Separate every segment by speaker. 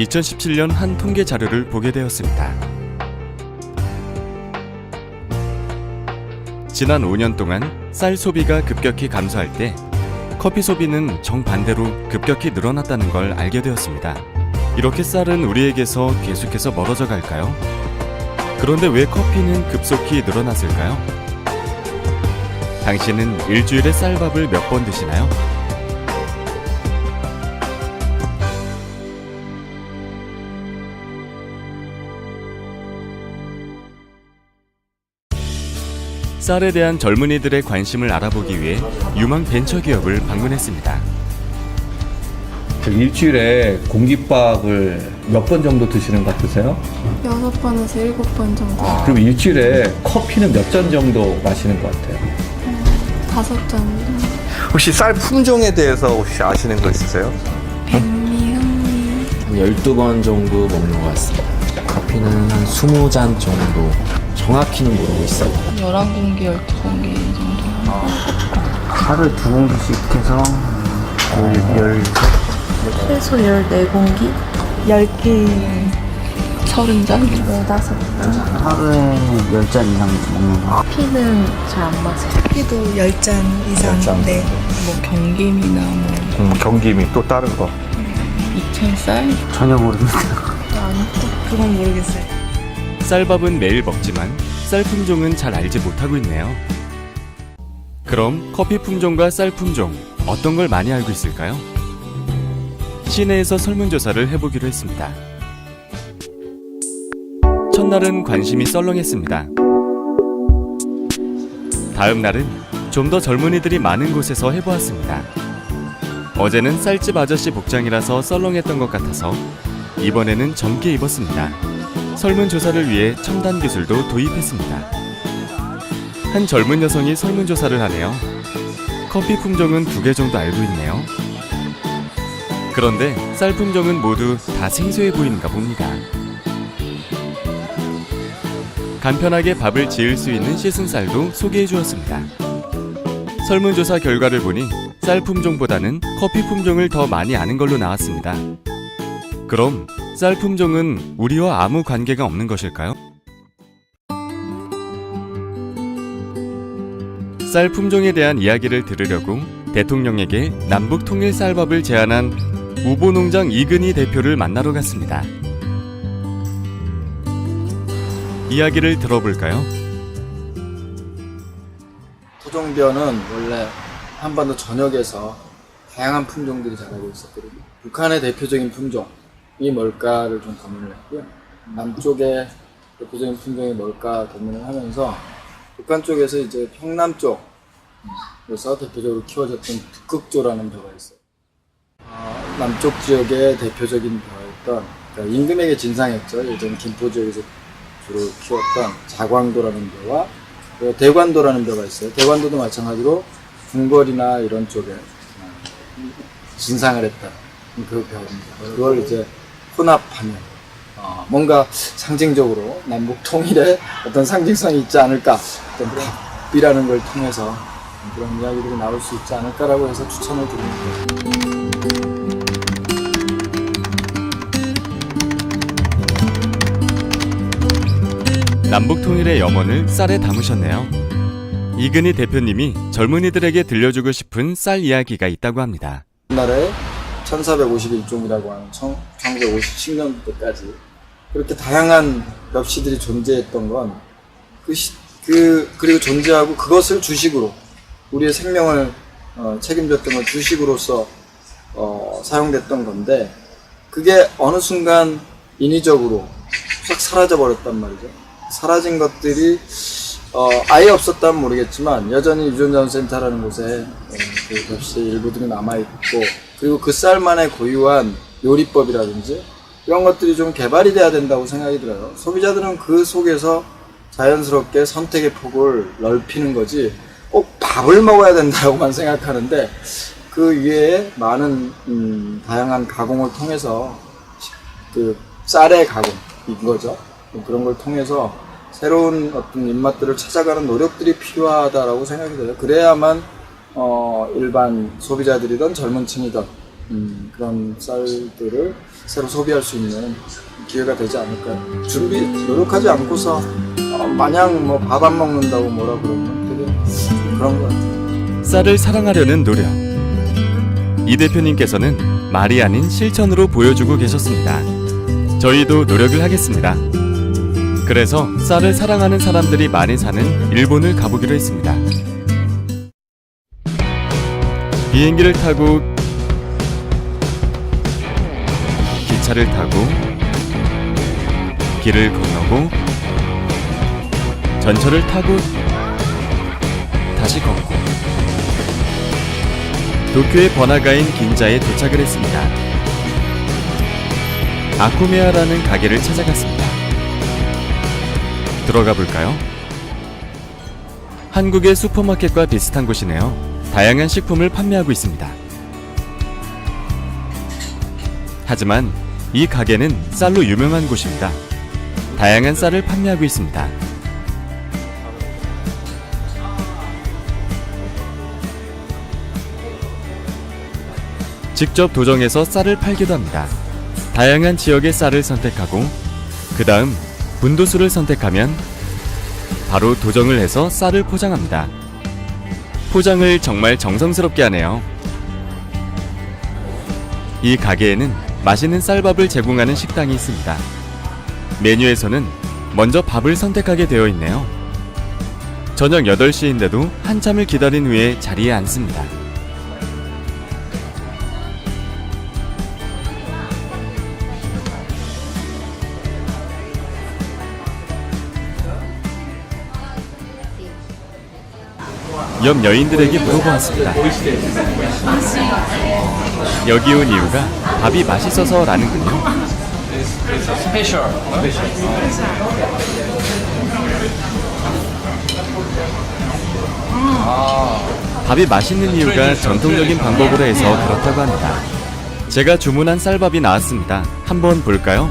Speaker 1: 2017년 한 통계 자료를 보게 되었습니다. 지난 5년 동안 쌀 소비가 급격히 감소할 때 커피 소비는 정반대로 급격히 늘어났다는 걸 알게 되었습니다. 이렇게 쌀은 우리에게서 계속해서 멀어져 갈까요? 그런데 왜 커피는 급속히 늘어났을까요? 당신은 일주일에 쌀밥을 몇 번 드시나요? 쌀에 대한 젊은이들의 관심을 알아보기 위해 유망 벤처기업을 방문했습니다.
Speaker 2: 일주일에 공깃밥을 몇 번 정도 드시는 것 같으세요?
Speaker 3: 6번에서 7번 정도.
Speaker 2: 그럼 일주일에 커피는 몇 잔 정도 마시는 것 같아요?
Speaker 3: 5잔.
Speaker 4: 혹시 쌀 품종에 대해서 혹시 아시는 거 있으세요?
Speaker 3: 백미, 흑미.
Speaker 5: 한 12번 정도 먹는 것 같습니다. 커피는 한 20잔 정도. 정확히는 모르고 있어요.
Speaker 6: 11공기, 12공기 정도.
Speaker 7: 하루에 2공기씩 해서 10
Speaker 6: 최소 14공기? 10개 30잔? 15잔.
Speaker 7: 하루에 10잔 이상 먹는 거.
Speaker 6: 피는 잘 안 마세요.
Speaker 8: 커피도 10잔 이상. 네.
Speaker 6: 뭐 경김이나 뭐
Speaker 4: 경김이 또 다른 거.
Speaker 6: 익천쌀?
Speaker 7: 전혀 모르겠어요.
Speaker 8: 그건 모르겠어요.
Speaker 1: 쌀밥은 매일 먹지만 쌀 품종은 잘 알지 못하고 있네요. 그럼 커피 품종과 쌀 품종 어떤 걸 많이 알고 있을까요? 시내에서 설문조사를 해보기로 했습니다. 첫날은 관심이 썰렁했습니다. 다음 날은 좀 더 젊은이들이 많은 곳에서 해보았습니다. 어제는 쌀집 아저씨 복장이라서 썰렁했던 것 같아서 이번에는 젊게 입었습니다. 설문조사를 위해 첨단 기술도 도입했습니다. 한 젊은 여성이 설문조사를 하네요. 커피 품종은 2개 정도 알고 있네요. 그런데 쌀 품종은 모두 다 생소해 보이는가 봅니다. 간편하게 밥을 지을 수 있는 씻은 쌀도 소개해 주었습니다. 설문조사 결과를 보니 쌀 품종보다는 커피 품종을 더 많이 아는 걸로 나왔습니다. 그럼 쌀 품종은 우리와 아무 관계가 없는 것일까요? 쌀 품종에 대한 이야기를 들으려고 대통령에게 남북 통일 쌀밥을 제안한 우보농장 이근희 대표를 만나러 갔습니다. 이야기를 들어볼까요?
Speaker 9: 토종벼는 원래 한반도 전역에서 다양한 품종들이 자라고 있었거든요. 북한의 대표적인 품종이 뭘까를 좀 고민을 했고요. 남쪽의 대표적인 품종이 뭘까 고민을 하면서 북한 쪽에서 이제 평남 쪽에서 대표적으로 키워졌던 북극조라는 벼가 있어요. 남쪽 지역의 대표적인 벼였던, 그러니까 임금에게 진상했죠. 예전 김포 지역에서 주로 키웠던 자광도라는 벼와 대관도라는 벼가 있어요. 대관도도 마찬가지로 궁궐이나 이런 쪽에 진상을 했던 그 벼입니다. 그걸 이제 혼합하면 뭔가 상징적으로 남북 통일에 어떤 상징성이 있지 않을까, 어떤 밥이라는 걸 통해서 그런 이야기들이 나올 수 있지 않을까라고 해서 추천을 드립니다.
Speaker 1: 남북 통일의 염원을 쌀에 담으셨네요. 이근희 대표님이 젊은이들에게 들려주고 싶은 쌀 이야기가 있다고 합니다.
Speaker 9: 옛날에 1451종이라고 하는 1950년대까지 그렇게 다양한 엽시들이 존재했던 건 그리고 존재하고 그것을 주식으로 우리의 생명을 책임졌던 건 주식으로서 사용됐던 건데, 그게 어느 순간 인위적으로 확 사라져 버렸단 말이죠. 사라진 것들이 아예 없었다면 모르겠지만 여전히 유전자원센터라는 곳에 그 엽시의 일부들이 남아있고, 그리고 그 쌀만의 고유한 요리법이라든지 이런 것들이 좀 개발이 돼야 된다고 생각이 들어요. 소비자들은 그 속에서 자연스럽게 선택의 폭을 넓히는 거지 꼭 밥을 먹어야 된다고만 생각하는데, 그 위에 많은 다양한 가공을 통해서 그 쌀의 가공인 거죠. 그런 걸 통해서 새로운 어떤 입맛들을 찾아가는 노력들이 필요하다라고 생각이 돼요. 그래야만 일반 소비자들이든 젊은 층이든 그런 쌀들을 새로 소비할 수 있는 기회가 되지 않을까. 노력하지 않고서 마냥 뭐 밥 안 먹는다고 뭐라 그러면 되게 그런 것 같아요.
Speaker 1: 쌀을 사랑하려는 노력. 이 대표님께서는 말이 아닌 실천으로 보여주고 계셨습니다. 저희도 노력을 하겠습니다. 그래서 쌀을 사랑하는 사람들이 많이 사는 일본을 가보기로 했습니다. 비행기를 타고 기차를 타고 길을 건너고 전철을 타고 다시 걷고 도쿄의 번화가인 긴자에 도착을 했습니다. 아코메아라는 가게를 찾아갔습니다. 들어가 볼까요? 한국의 슈퍼마켓과 비슷한 곳이네요. 다양한 식품을 판매하고 있습니다. 하지만 이 가게는 쌀로 유명한 곳입니다. 다양한 쌀을 판매하고 있습니다. 직접 도정해서 쌀을 팔기도 합니다. 다양한 지역의 쌀을 선택하고 그 다음 분도수를 선택하면 바로 도정을 해서 쌀을 포장합니다. 포장을 정말 정성스럽게 하네요. 이 가게에는 맛있는 쌀밥을 제공하는 식당이 있습니다. 메뉴에서는 먼저 밥을 선택하게 되어 있네요. 저녁 8시인데도 한참을 기다린 후에 자리에 앉습니다. 옆 여인들에게 물어보았습니다. 여기 온 이유가 밥이 맛있어서라는군요. 밥이 맛있는 이유가 전통적인 방법으로 해서 그렇다고 합니다. 제가 주문한 쌀밥이 나왔습니다. 한번 볼까요?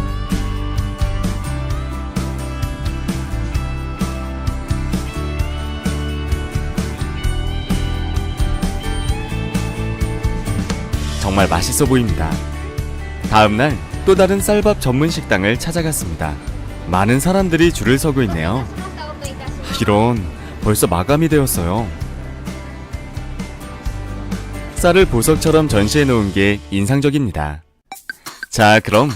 Speaker 1: 정말 맛있어 보입니다. 다음날 또 다른 쌀밥 전문 식당을 찾아갔습니다. 많은 사람들이 줄을 서고 있네요. 이런, 벌써 마감이 되었어요. 쌀을 보석처럼 전시해 놓은 게 인상적입니다. 자, 그럼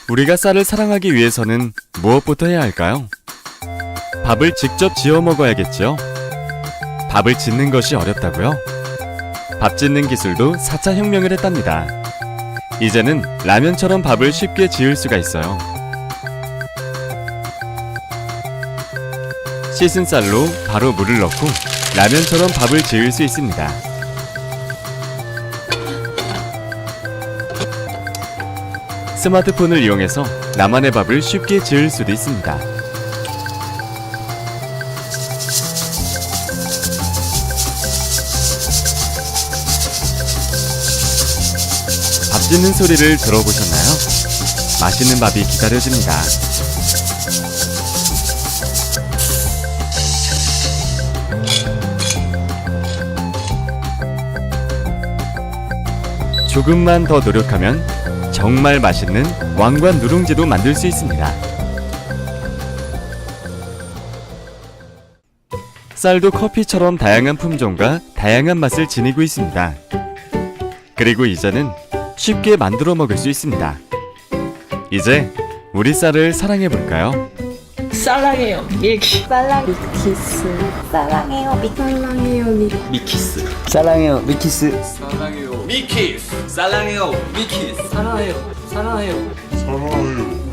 Speaker 1: 우리가 쌀을 사랑하기 위해서는 무엇부터 해야 할까요? 밥을 직접 지어 먹어야겠죠? 밥을 짓는 것이 어렵다고요? 밥 짓는 기술도 4차 혁명을 했답니다. 이제는 라면처럼 밥을 쉽게 지을 수가 있어요. 씻은 쌀로 바로 물을 넣고 라면처럼 밥을 지을 수 있습니다. 스마트폰을 이용해서 나만의 밥을 쉽게 지을 수도 있습니다. 밥 짓는 소리를 들어보셨나요? 맛있는 밥이 기다려집니다. 조금만 더 노력하면 정말 맛있는 왕관 누룽지도 만들 수 있습니다. 쌀도 커피처럼 다양한 품종과 다양한 맛을 지니고 있습니다. 그리고 이제는 쉽게 만들어 먹을 수 있습니다. 이제 우리 쌀을 사랑해 볼까요?
Speaker 6: 사랑해요 밀키.
Speaker 3: 미키스. 사랑해요 미키스.
Speaker 7: 사랑해요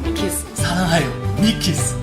Speaker 7: 미키스.
Speaker 5: 사랑해요 미키스.